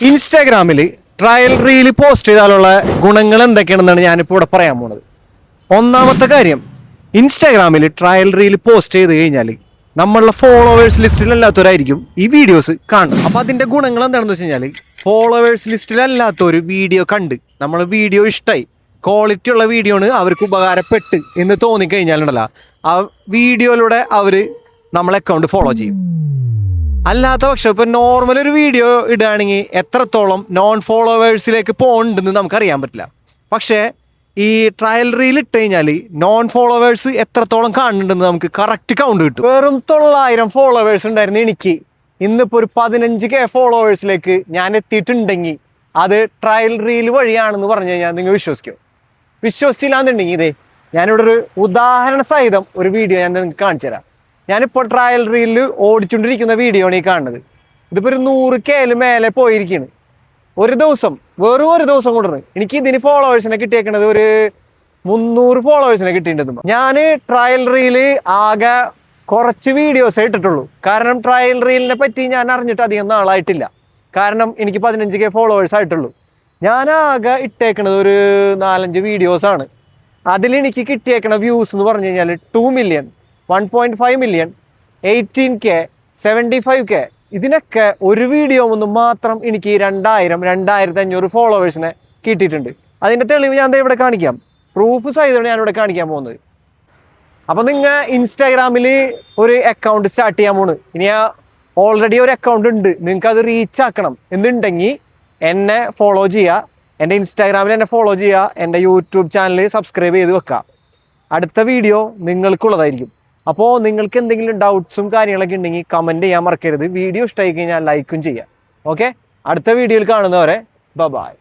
ഇൻസ്റ്റാഗ്രാമിൽ trial reel post ചെയ്താലുള്ള ഗുണങ്ങൾ എന്തൊക്കെയാണെന്നാണ് ഞാനിപ്പോൾ ഇവിടെ പറയാൻ പോണത്. ഒന്നാമത്തെ കാര്യം, ഇൻസ്റ്റാഗ്രാമിൽ ട്രയൽ റീൽ പോസ്റ്റ് ചെയ്ത് കഴിഞ്ഞാൽ നമ്മളുടെ ഫോളോവേഴ്സ് ലിസ്റ്റിലല്ലാത്തവരായിരിക്കും ഈ വീഡിയോസ് കാണുന്നത്. അപ്പോൾ അതിൻ്റെ ഗുണങ്ങൾ എന്താണെന്ന് വെച്ച് കഴിഞ്ഞാൽ, ഫോളോവേഴ്സ് ലിസ്റ്റിലല്ലാത്തൊരു വീഡിയോ കണ്ട് നമ്മൾ വീഡിയോ ഇഷ്ടമായി, ക്വാളിറ്റി ഉള്ള വീഡിയോ ആണ്, അവർക്ക് ഉപകാരപ്പെട്ട് എന്ന് തോന്നിക്കഴിഞ്ഞാലുണ്ടല്ലോ, ആ വീഡിയോയിലൂടെ അവർ നമ്മളെ അക്കൗണ്ട് ഫോളോ ചെയ്യും. അല്ലാത്ത പക്ഷം ഇപ്പോൾ നോർമൽ ഒരു വീഡിയോ ഇടുകയാണെങ്കിൽ എത്രത്തോളം നോൺ ഫോളോവേഴ്സിലേക്ക് പോകുന്നുണ്ടെന്ന് നമുക്കറിയാൻ പറ്റില്ല. പക്ഷേ ഈ ട്രയൽ റീൽ ഇട്ട് കഴിഞ്ഞാൽ നോൺ ഫോളോവേഴ്സ് എത്രത്തോളം കാണുന്നുണ്ടെന്ന് നമുക്ക് കറക്റ്റ് കൗണ്ട് കിട്ടും. വെറും 900 ഫോളോവേഴ്സ് ഉണ്ടായിരുന്നു എനിക്ക്, ഇന്നിപ്പോൾ ഒരു 15K ഫോളോവേഴ്സിലേക്ക് ഞാൻ എത്തിയിട്ടുണ്ടെങ്കിൽ അത് ട്രയൽ റീൽ വഴിയാണെന്ന് പറഞ്ഞു കഴിഞ്ഞാൽ നിങ്ങൾ വിശ്വസിക്കും. വിശ്വസിച്ചില്ലാന്നുണ്ടെങ്കിൽ ഇതേ ഞാനിവിടെ ഒരു ഉദാഹരണ സഹിതം ഒരു വീഡിയോ ഞാൻ നിങ്ങൾക്ക് കാണിച്ചു തരാം. ഞാനിപ്പോൾ ട്രയൽ റീലിൽ ഓടിച്ചുകൊണ്ടിരിക്കുന്ന വീഡിയോ ആണ് ഈ കാണുന്നത്. ഇതിപ്പോൾ ഒരു 100K മേലെ പോയിരിക്കുകയാണ്. ഒരു ദിവസം, വെറും ഒരു ദിവസം കൊണ്ടുവരുന്നത് എനിക്ക് ഇതിന് ഫോളോവേഴ്സിനെ കിട്ടിയേക്കണത് ഒരു 300 ഫോളോവേഴ്സിനെ കിട്ടിയിട്ടുണ്ട്. ഞാൻ ട്രയൽ റീല് ആകെ കുറച്ച് വീഡിയോസേ ഇട്ടിട്ടുള്ളൂ. കാരണം ട്രയൽ റീലിനെ പറ്റി ഞാൻ അറിഞ്ഞിട്ട് അധികം നാളായിട്ടില്ല. കാരണം എനിക്ക് 15K ഫോളോവേഴ്സ് ആയിട്ടുള്ളൂ. ഞാൻ ആകെ ഇട്ടേക്കണത് ഒരു 4-5 വീഡിയോസാണ്. അതിലെനിക്ക് കിട്ടിയേക്കണ വ്യൂസ് എന്ന് പറഞ്ഞു കഴിഞ്ഞാൽ 2 മില്യൺ, 1.5 മില്യൺ, 18K, 75K. ഇതിനൊക്കെ ഒരു വീഡിയോ ഒന്നും മാത്രം എനിക്ക് 2000-2500 ഫോളോവേഴ്സിനെ കിട്ടിയിട്ടുണ്ട്. അതിൻ്റെ തെളിവ് ഞാൻ ഇവിടെ കാണിക്കാം. പ്രൂഫ് സഹിതമാണ് ഞാനിവിടെ കാണിക്കാൻ പോകുന്നത്. അപ്പോൾ നിങ്ങൾ ഇൻസ്റ്റാഗ്രാമിൽ ഒരു അക്കൗണ്ട് സ്റ്റാർട്ട് ചെയ്യാൻ പോകുന്നു. ഇനി ഓൾറെഡി ഒരു അക്കൗണ്ട് ഉണ്ട്, നിങ്ങൾക്ക് അത് റീച്ച് ആക്കണം എന്നുണ്ടെങ്കിൽ എന്നെ ഫോളോ ചെയ്യുക, എൻ്റെ ഇൻസ്റ്റാഗ്രാമിൽ എന്നെ ഫോളോ ചെയ്യുക, എൻ്റെ യൂട്യൂബ് ചാനൽ സബ്സ്ക്രൈബ് ചെയ്ത് വെക്കുക. അടുത്ത വീഡിയോ നിങ്ങൾക്കുള്ളതായിരിക്കും. അപ്പോൾ നിങ്ങൾക്ക് എന്തെങ്കിലും ഡൗട്ട്സും കാര്യങ്ങളൊക്കെ ഉണ്ടെങ്കിൽ കമൻറ്റ് ചെയ്യാൻ മറക്കരുത്. വീഡിയോ ഇഷ്ടമായി കഴിഞ്ഞാൽ ലൈക്കും ചെയ്യുക. ഓക്കെ, അടുത്ത വീഡിയോയിൽ കാണുന്നവരെ ബൈ.